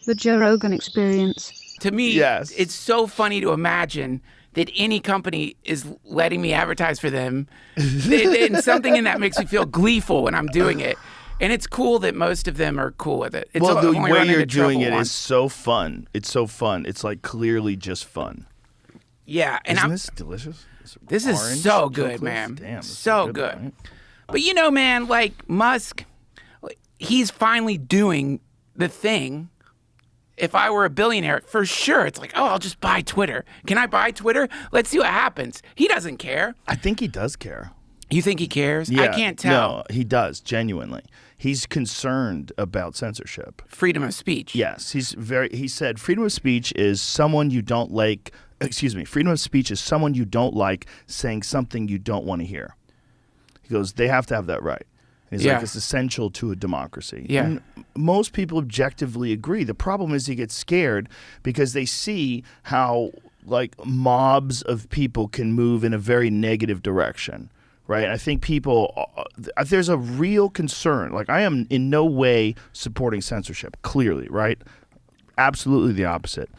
The Joe Rogan Experience. To me, Yes. it's so funny to imagine that any company is letting me advertise for them. And something in that makes me feel gleeful when I'm doing it. And it's cool that most of them are cool with it. Well, the only way run you're into trouble doing it once. is so fun. It's so fun. It's like clearly just fun. Yeah. And Isn't this delicious? This is Orange so good, chocolates? man. Damn, this is So good. right? But you know, man, like Musk, he's finally doing the thing. If I were a billionaire, for sure, it's like, oh, I'll just buy Twitter. Can I buy Twitter? Let's see what happens. He doesn't care. I think he does care. You think he cares? Yeah, I can't tell. No, he does, genuinely. He's concerned about censorship. Freedom of speech. Yes, he said freedom of speech is someone you don't like, freedom of speech is someone you don't like saying something you don't want to hear. He goes, they have to have that right. He's like, it's essential to a democracy. Yeah. And most people objectively agree. The problem is he gets scared because they see how like mobs of people can move in a very negative direction. Right. I think there's a real concern. Like, I am in no way supporting censorship, clearly. Right. Absolutely the opposite.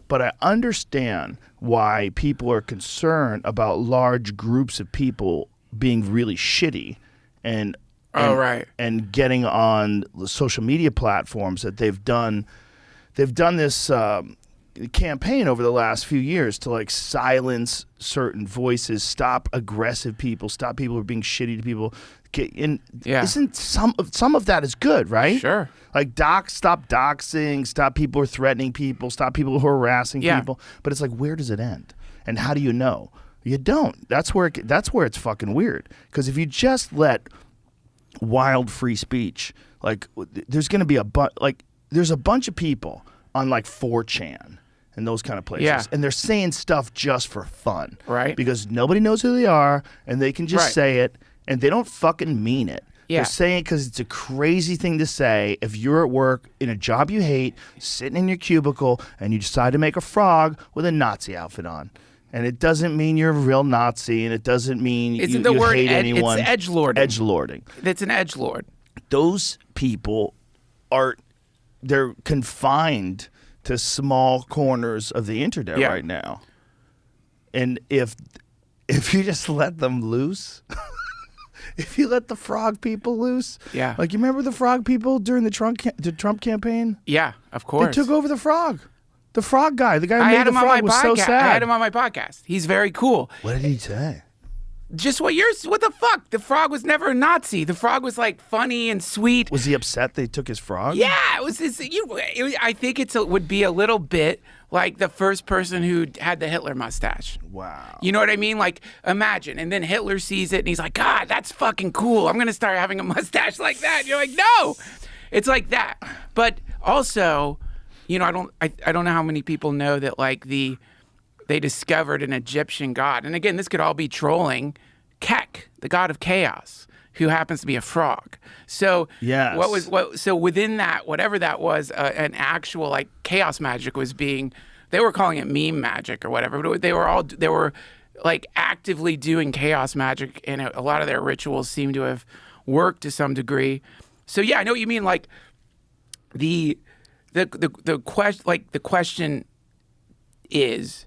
But I understand why people are concerned about large groups of people being really shitty and getting on the social media platforms that they've done this campaign over the last few years to like silence certain voices, stop aggressive people, stop people who are being shitty to people. Isn't some of that is good, right? Sure. Like stop doxing, stop people who are threatening people, stop people who are harassing people. But it's like, where does it end? And how do you know? You don't. That's where it's fucking weird. Because if you just let wild free speech, like there's going to be there's a bunch of people on like 4chan and those kind of places, and they're saying stuff just for fun, right? Because nobody knows who they are, and they can just say it, and they don't fucking mean it. They're saying it because it's a crazy thing to say if you're at work in a job you hate, sitting in your cubicle, and you decide to make a frog with a Nazi outfit on. And it doesn't mean you're a real Nazi, and it doesn't mean you hate anyone. It's edgelording. Edgelording. It's an edgelord. Those people they're confined to small corners of the internet right now. And if you just let them loose, if you let the frog people loose, like you remember the frog people during the Trump campaign? Yeah, of course. They took over the frog. The frog guy, the guy who made the frog was so sad. I had him on my podcast. He's very cool. What did he say? Just what the fuck? The frog was never a Nazi. The frog was like funny and sweet. Was he upset they took his frog? Yeah, I think it would be a little bit like the first person who had the Hitler mustache. Wow. You know what I mean? Like, imagine. And then Hitler sees it and he's like, God, that's fucking cool. I'm going to start having a mustache like that. And you're like, no. It's like that. But also, you know, I don't know how many people know that like they discovered an Egyptian god. And again, this could all be trolling. Kek, the god of chaos, who happens to be a frog. So so within that, whatever that was, an actual like chaos magic was being, they were calling it meme magic or whatever, but they were like actively doing chaos magic, and a lot of their rituals seem to have worked to some degree. So yeah, I know what you mean. Like the question is,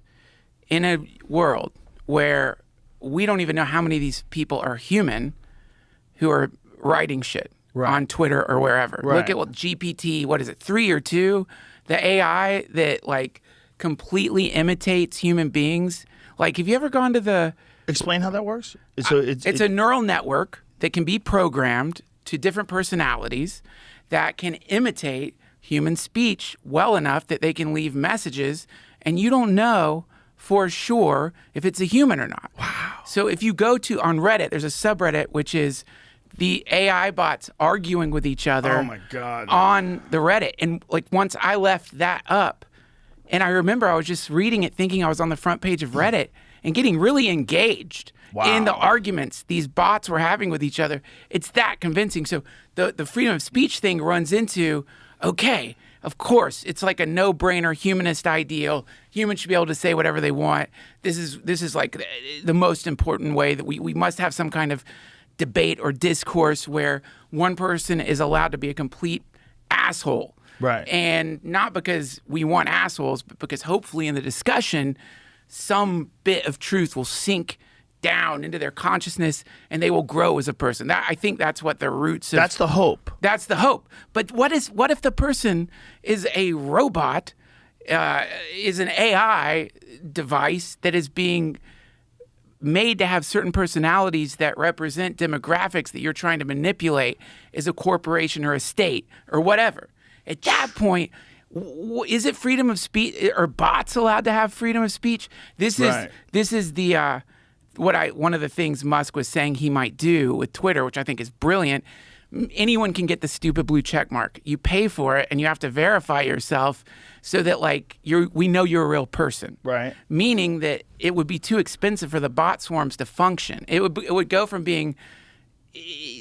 in a world where we don't even know how many of these people are human who are writing shit on Twitter or wherever. Look at what GPT, what is it, 3 or 2? The AI that like completely imitates human beings. Like, have you ever gone to the... Explain how that works. It's a neural network that can be programmed to different personalities that can imitate human speech well enough that they can leave messages, and you don't know for sure if it's a human or not. Wow. So if you go on Reddit, there's a subreddit which is the AI bots arguing with each other on the Reddit. And like once I left that up, and I remember I was just reading it thinking I was on the front page of Reddit and getting really engaged in the arguments these bots were having with each other. It's that convincing. So the freedom of speech thing runs into, okay, of course, it's like a no-brainer humanist ideal. Humans should be able to say whatever they want. This is like the most important way that we must have some kind of debate or discourse where one person is allowed to be a complete asshole Right. And not because we want assholes, but because hopefully in the discussion, some bit of truth will sink down into their consciousness and they will grow as a person. I think that's what the roots of... That's the hope. That's the hope. But what if the person is a robot, is an AI device that is being made to have certain personalities that represent demographics that you're trying to manipulate as a corporation or a state or whatever? At that point, is it freedom of speech? Are bots allowed to have freedom of speech? This is the one of the things Musk was saying he might do with Twitter, which I think is brilliant. Anyone can get the stupid blue check mark. You pay for it, and you have to verify yourself so that we know you're a real person. Right. Meaning that it would be too expensive for the bot swarms to function. It would go from being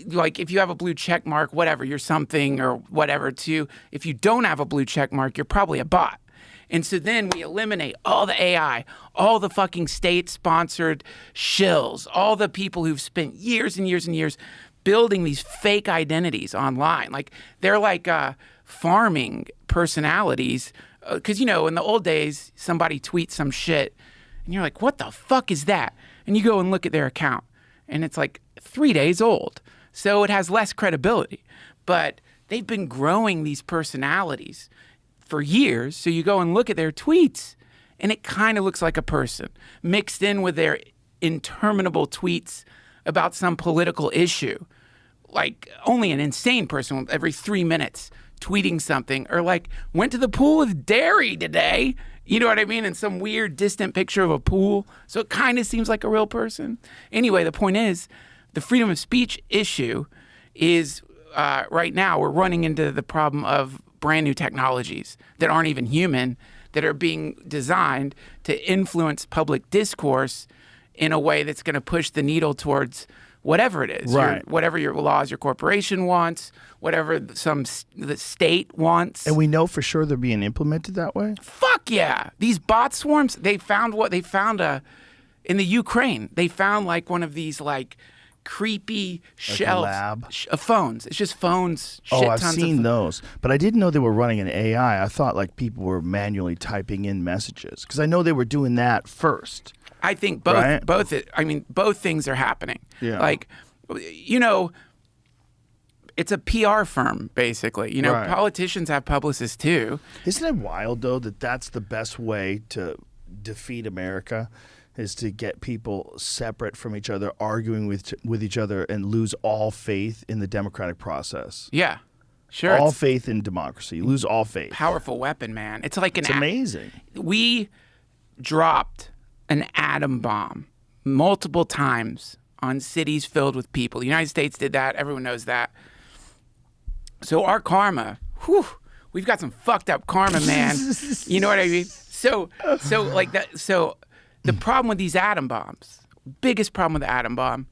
like, if you have a blue check mark, whatever, you're something or whatever, to if you don't have a blue check mark, you're probably a bot. And so then we eliminate all the AI, all the fucking state-sponsored shills, all the people who've spent years and years and years building these fake identities online. Like, they're like farming personalities. Because, in the old days, somebody tweets some shit, and you're like, what the fuck is that? And you go and look at their account, and it's like 3 days old. So it has less credibility. But they've been growing these personalities for years. So you go and look at their tweets, and it kind of looks like a person mixed in with their interminable tweets about some political issue. Like, only an insane person every 3 minutes tweeting something, or like, went to the pool with Derry today. You know what I mean? And some weird distant picture of a pool. So it kind of seems like a real person. Anyway, the point is, the freedom of speech issue is right now we're running into the problem of brand new technologies that aren't even human, that are being designed to influence public discourse in a way that's going to push the needle towards whatever it is, right? Whatever your laws your corporation wants, whatever the state wants. And we know for sure they're being implemented that way? Fuck yeah. These bot swarms, they found in the Ukraine. They found like one of these like creepy shelves of phones. It's just phones. I've seen those. But I didn't know they were running an AI. I thought like people were manually typing in messages, because I know they were doing that first. I think both things are happening. Yeah. Like, it's a PR firm, basically. Right. Politicians have publicists too. Isn't it wild, though, that that's the best way to defeat America, is to get people separate from each other, arguing with each other, and lose all faith in the democratic process? Yeah, sure. All faith in democracy. You lose all faith. Powerful weapon, man. It's like it's amazing. We dropped an atom bomb multiple times on cities filled with people. The United States did that. Everyone knows that. So our karma, we've got some fucked up karma, man. You know what I mean? So the problem with these atom bombs, biggest problem with the atom bomb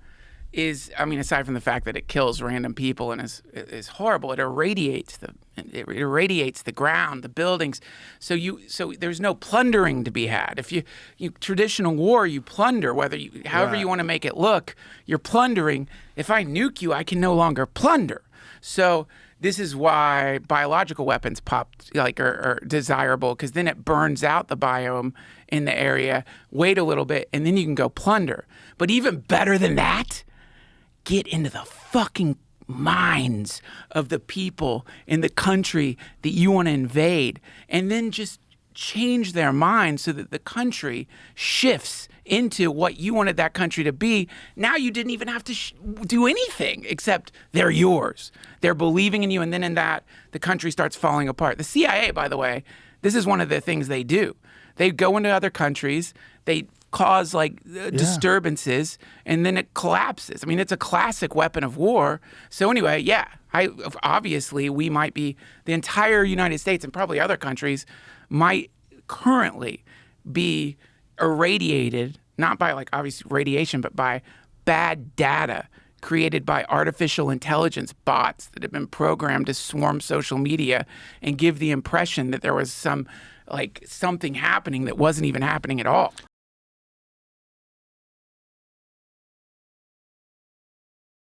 is, aside from the fact that it kills random people and is horrible, it irradiates the ground, the buildings. So there's no plundering to be had. If you traditional war, you plunder, however you want to make it look, you're plundering. If I nuke you, I can no longer plunder. So this is why biological weapons are desirable, because then it burns out the biome in the area. Wait a little bit, and then you can go plunder. But even better than that, get into the fucking minds of the people in the country that you want to invade, and then just change their minds so that the country shifts into what you wanted that country to be. Now you didn't even have to do anything except they're yours. They're believing in you, and then in that, the country starts falling apart. The CIA, by the way, this is one of the things they do. They go into other countries, they cause disturbances, and then it collapses. It's a classic weapon of war. So anyway, obviously we might be, the entire United States and probably other countries might currently be irradiated, not by obvious radiation, but by bad data created by artificial intelligence bots that have been programmed to swarm social media and give the impression that there was something happening that wasn't even happening at all.